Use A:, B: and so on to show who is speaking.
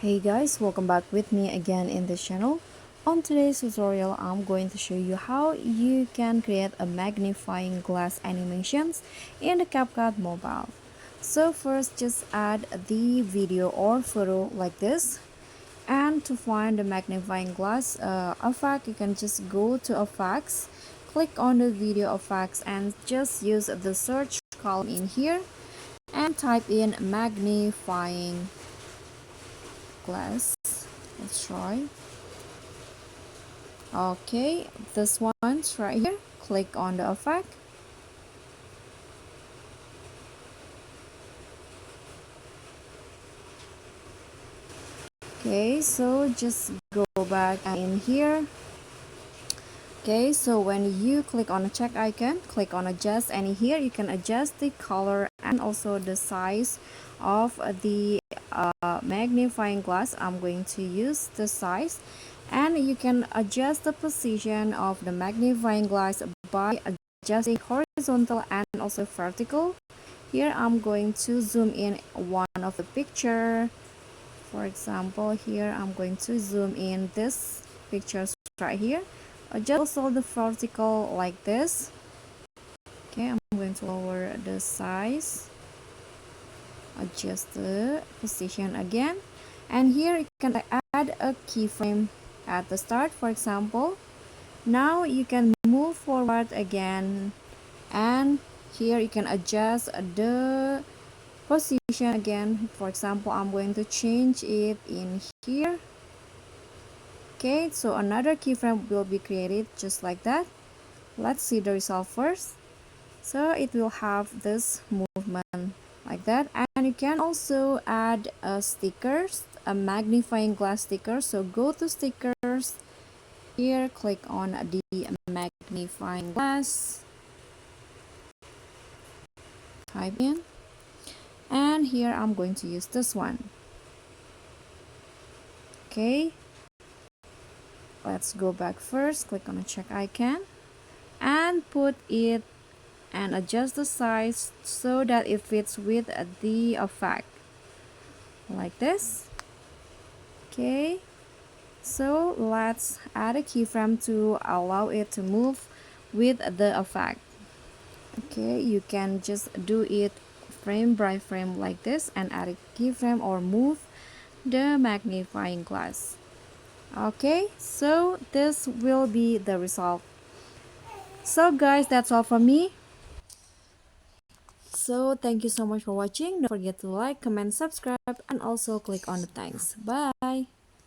A: Hey guys, welcome back with me again in this channel. On today's tutorial, I'm going to show you how you can create a magnifying glass animations in the CapCut Mobile. So first, just add the video or photo like this. And to find the magnifying glass effect, you can just go to effects, click on the video effects, and just use the search column in here and type in magnifying glass. Let's try. Okay, this one's right here. Click on the effect. Okay, so just go back in here. Okay, so when you click on the check icon, click on adjust, and here you can adjust the color and also the size of the magnifying glass. I'm going to use the size, and you can adjust the position of the magnifying glass by adjusting horizontal and also vertical. Here I'm going to zoom in one of the picture. For example, here I'm going to zoom in this pictures right here. Adjust also the vertical like this. Okay, I'm going to lower the size, adjust the position again, and here you can add a keyframe at the start. For example, now you can move forward again, and here you can adjust the position again. For example, I'm going to change it in here. Okay, so another keyframe will be created just like that. Let's see the result first. So it will have this movement like that, and you can also add stickers, a magnifying glass sticker. So go to stickers, here click on the magnifying glass, type in, and here I'm going to use this one. Okay, let's go back first, click on the check icon and put it and adjust the size so that it fits with the effect like this. Okay, so let's add a keyframe to allow it to move with the effect. Okay, you can just do it frame by frame like this and add a keyframe or move the magnifying glass. Okay, so this will be the result. So guys, that's all from me. So thank you so much for watching. Don't forget to like, comment, subscribe, and also click on the thanks. Bye.